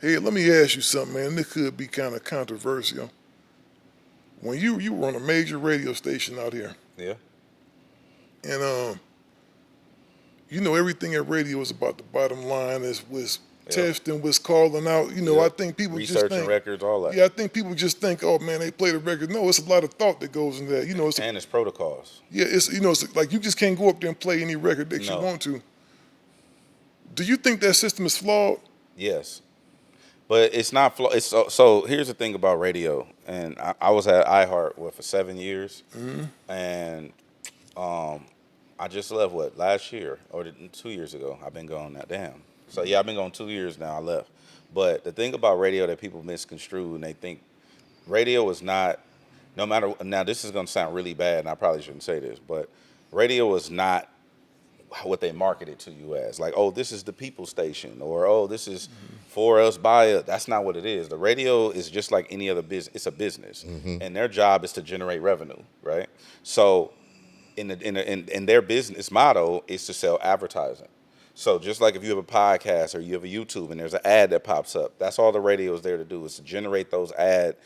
Hey, let me ask you something, man. This could be kind of controversial. When you were on a major radio station out here, Yeah. and you know everything at radio is about the bottom line. Is was testing, was calling out. You know, I think people just researching think records, all that. Yeah, I think people just think, oh man, they play the record. No, it's a lot of thought that goes into that. You know, And it's protocols. yeah, it's like you just can't go up there and play any record that you No. want to. Do you think that system is flawed? Yes. But it's not. It's so. Here's the thing about radio, and I was at iHeart for 7 years, and I just left last year or 2 years ago. I've been gone that damn. So yeah, I've been gone 2 years now. I left. But the thing about radio that people misconstrue and they think radio is not. No matter now, this is gonna sound really bad, and I probably shouldn't say this, but radio is not what they market it to you as. Like, oh, this is the people station, or oh, this is for us by us. That's not what it is. The radio is just like any other business. It's a business, and their job is to generate revenue, right? So, in their business motto is to sell advertising. So just like if you have a podcast or you have a YouTube and there's an ad that pops up, that's all the radio is there to do, is to generate those ad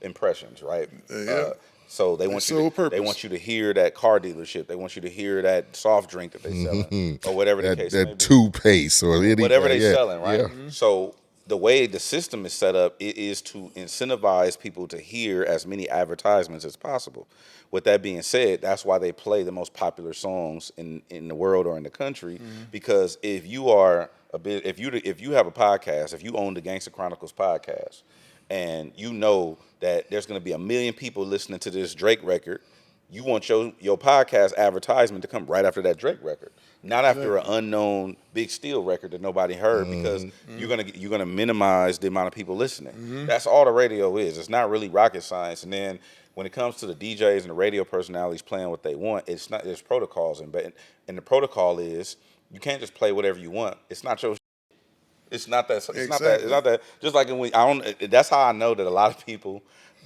impressions, right? Yeah. So they want you to hear that car dealership. They want you to hear that soft drink that they selling, or whatever the case may be. That toothpaste or anything. Whatever they selling, right? Yeah. So the way the system is set up, it is to incentivize people to hear as many advertisements as possible. With that being said, that's why they play the most popular songs in the world or in the country. Because if you are if you have a podcast, if you own the Gangster Chronicles podcast, and you know that there's going to be 1 million people listening to this Drake record, you want your podcast advertisement to come right after that Drake record, not after an unknown Big Steel record that nobody heard, because you're gonna minimize the amount of people listening. That's all the radio is. It's not really rocket science. And then when it comes to the DJs and the radio personalities playing what they want, it's not. There's protocols, and the protocol is you can't just play whatever you want. It's not your. It's not that. It's not that. It's not that. Just like when I don't. That's how I know that a lot of people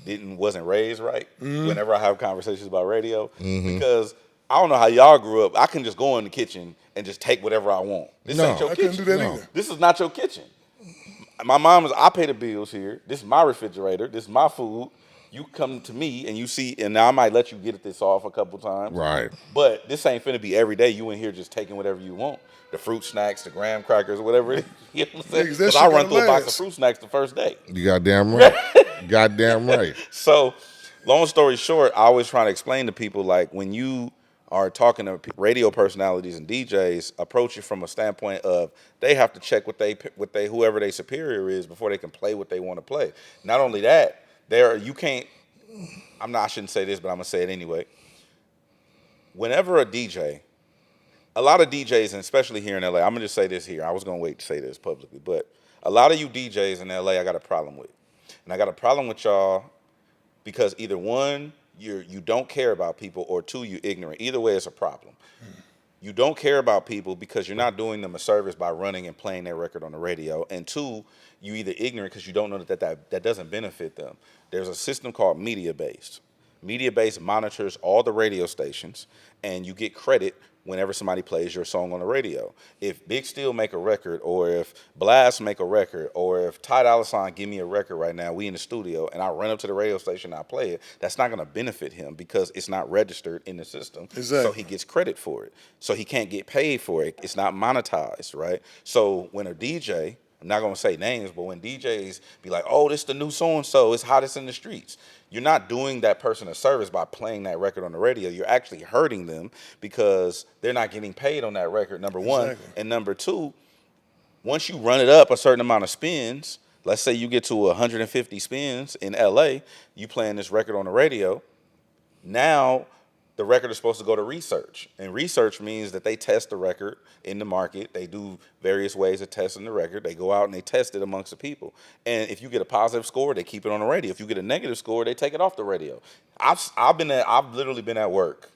wasn't raised right. Whenever I have conversations about radio, because I don't know how y'all grew up. I can just go in the kitchen and just take whatever I want. This ain't your kitchen. I couldn't do that either. This is not your kitchen. My mom is. I pay the bills here. This is my refrigerator. This is my food. You come to me and you see, and now I might let you get this off a couple times. Right. But this ain't finna be every day. You in here just taking whatever you want. The fruit snacks, the graham crackers, whatever it is. You know what I'm saying? Because I run through a box of fruit snacks the first day. You goddamn right. Goddamn right. So, long story short, I always try to explain to people, like, when you are talking to radio personalities and DJs, approach it from a standpoint of they have to check whoever their superior is before they can play what they want to play. Not only that, you can't. I shouldn't say this, but I'm gonna say it anyway. Whenever a DJ, a lot of DJs, and especially here in LA, I'm gonna just say this here. I was gonna wait to say this publicly, but a lot of you DJs in LA, I got a problem with, and I got a problem with y'all because either one, you don't care about people, or two, you're ignorant. Either way, it's a problem. You don't care about people because you're not doing them a service by running and playing their record on the radio. And two, you either ignorant because you don't know that doesn't benefit them. There's a system called media-based. Media-based monitors all the radio stations, and you get credit whenever somebody plays your song on the radio. If Big Steel make a record, or if Blast make a record, or if Ty Dolla $ign give me a record right now, we in the studio, and I run up to the radio station and I play it, that's not going to benefit him because it's not registered in the system. Exactly. So he gets credit for it. So he can't get paid for it. It's not monetized, right? So when a DJ, I'm not going to say names, but when DJs be like, oh, this the new so-and-so, it's hottest in the streets, you're not doing that person a service by playing that record on the radio. You're actually hurting them because they're not getting paid on that record, number one. Exactly. And number two, once you run it up a certain amount of spins, let's say you get to 150 spins in LA, you playing this record on the radio, now the record is supposed to go to research. And research means that they test the record in the market. They do various ways of testing the record. They go out and they test it amongst the people. And if you get a positive score, they keep it on the radio. If you get a negative score, they take it off the radio. I've literally been at work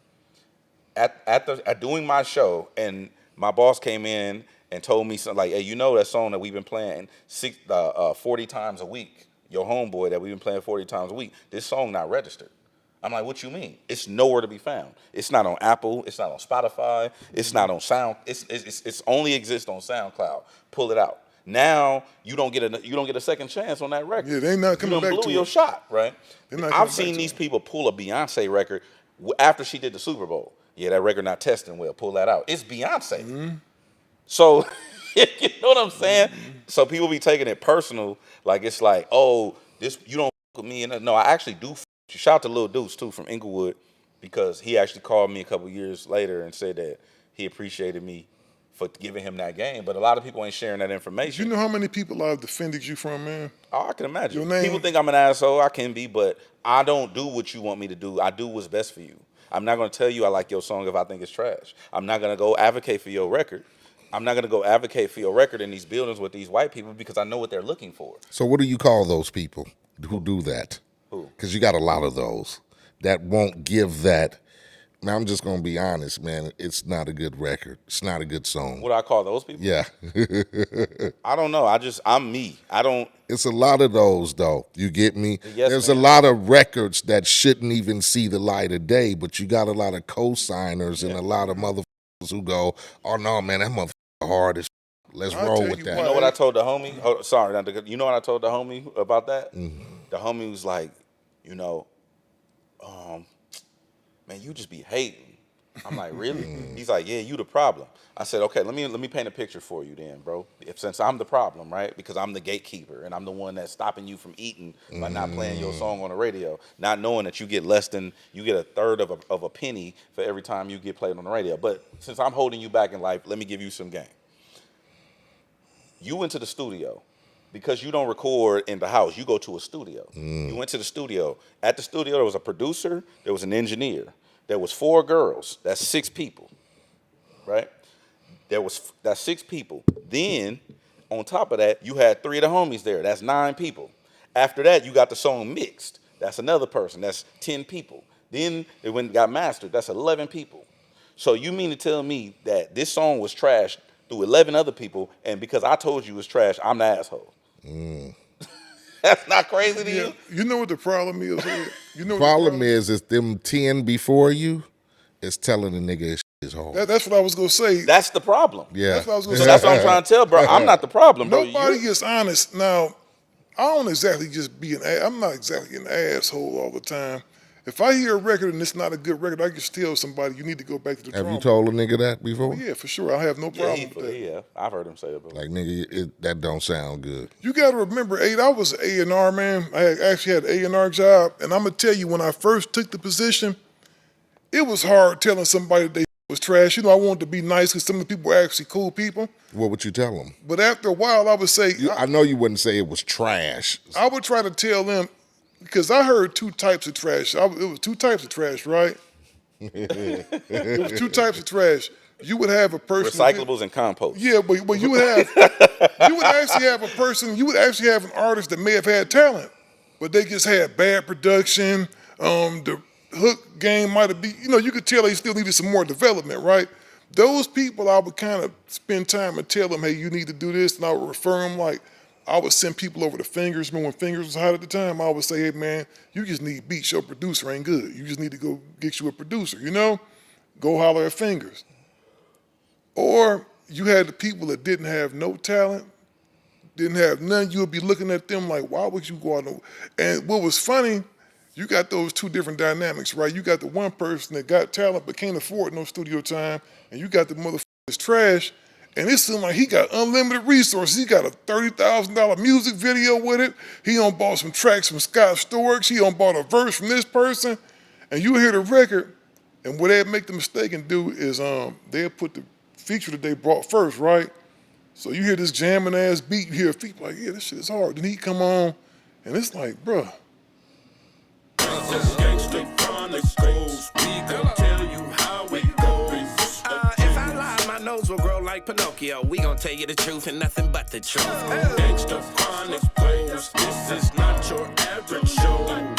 at doing my show, and my boss came in and told me something like, hey, you know that song that we've been playing 40 times a week, your homeboy that we've been playing 40 times a week, this song not registered. I'm like, what you mean? It's nowhere to be found. It's not on Apple. It's not on Spotify. It's not on Sound. It's only exists on SoundCloud. Pull it out. Now you don't get a second chance on that record. Yeah, they not coming back to blew your it. shot, right? They're not I've coming seen back these to it. people pull a Beyonce record after she did the Super Bowl. Yeah, that record not testing well. Pull that out. It's Beyonce. Mm-hmm. So you know what I'm saying? So people be taking it personal, like it's like, oh, this you don't f with me. And no, I actually do. Shout out to Lil Deuce too from Inglewood, because he actually called me a couple years later and said that he appreciated me for giving him that game. But a lot of people ain't sharing that information. You know how many people I've defended you from, man? Oh, I can imagine. Your name? People think I'm an asshole. I can be, but I don't do what you want me to do. I do what's best for you. I'm not going to tell you I like your song if I think it's trash. I'm not going to go advocate for your record. I'm not going to go advocate for your record in these buildings with these white people because I know what they're looking for. So what do you call those people who do that? Who? Because you got a lot of those that won't give that. Man, I'm just going to be honest, man. It's not a good record. It's not a good song. What do I call those people? Yeah. I don't know. I'm me. I don't. It's a lot of those, though. You get me? Yes, There's man. a lot of records that shouldn't even see the light of day, but you got a lot of co-signers and a lot of motherfuckers who go, oh, no, man, that motherfucker hard as let's I'll roll tell with you that. why. You know what I told the homie? Oh, sorry, you know what I told the homie about that? Mm-hmm. The homie was like, man, you just be hating. I'm like, really? He's like, yeah, you the problem. I said, okay, let me paint a picture for you then, bro. Since I'm the problem, right? Because I'm the gatekeeper and I'm the one that's stopping you from eating by not playing your song on the radio, not knowing that you get a third of a penny for every time you get played on the radio. But since I'm holding you back in life, let me give you some game. You went to the studio. Because you don't record in the house, you go to a studio. You went to the studio. At the studio, there was a producer, there was an engineer. There was 4 girls. That's 6 people, right? That's 6 people. Then, on top of that, you had 3 of the homies there. That's 9 people. After that, you got the song mixed. That's another person. That's 10 people. Then it went and got mastered. That's 11 people. So you mean to tell me that this song was trashed through 11 other people, and because I told you it was trash, I'm the asshole? That's not crazy to you? You know what the problem is? You know Problem is them 10 before you is telling the nigga his shit is hard. That's what I was gonna say. That's the problem. Yeah. That's what I was gonna So say. that's what I'm trying to tell, bro. I'm not the problem, bro. Nobody gets honest. Now, I don't exactly just be I'm not exactly an asshole all the time. If I hear a record and it's not a good record, I just tell somebody you need to go back to the Have drum. you told a nigga that before? Yeah, for sure. I have no problem with that. Yeah, I've heard him say that before. Like, nigga, that don't sound good. You got to remember, I was an A&R man. I actually had an A&R job. And I'm going to tell you, when I first took the position, it was hard telling somebody that they was trash. You know, I wanted to be nice because some of the people were actually cool people. What would you tell them? But after a while, I would say... I know you wouldn't say it was trash. I would try to tell them, because I heard 2 types of trash. It was 2 types of trash, right? It was 2 types of trash. You would have a person... Recyclables and compost. Yeah, but you would actually have a person, you would actually have an artist that may have had talent, but they just had bad production. The hook game might have been, you could tell they still needed some more development, right? Those people, I would kind of spend time and tell them, hey, you need to do this, and I would refer them. Like, I would send people over to Fingers. Remember when Fingers was hot at the time? I would say, hey, man, you just need beats. Your producer ain't good. You just need to go get you a producer, Go holler at Fingers. Or you had the people that didn't have no talent, didn't have none. You would be looking at them like, why would you go out? And what was funny, you got those 2 different dynamics, right? You got the one person that got talent but can't afford no studio time, and you got the motherfucker that's trash, and it seemed like he got unlimited resources. He got a $30,000 music video with it. He done bought some tracks from Scott Storch. He done bought a verse from this person, and you hear the record, and what they'd make the mistake and do is they'll put the feature that they brought first, right? So you hear this jamming ass beat, you hear a feature like, yeah, this shit is hard. Then he come on, and it's like, bruh. Gangster Chronicles, we gon' tell you how it goes. If I lie, my nose will grow like Pinocchio. We gon' tell you the truth and nothing but the truth. Gangster Chronicles, this is not your average show.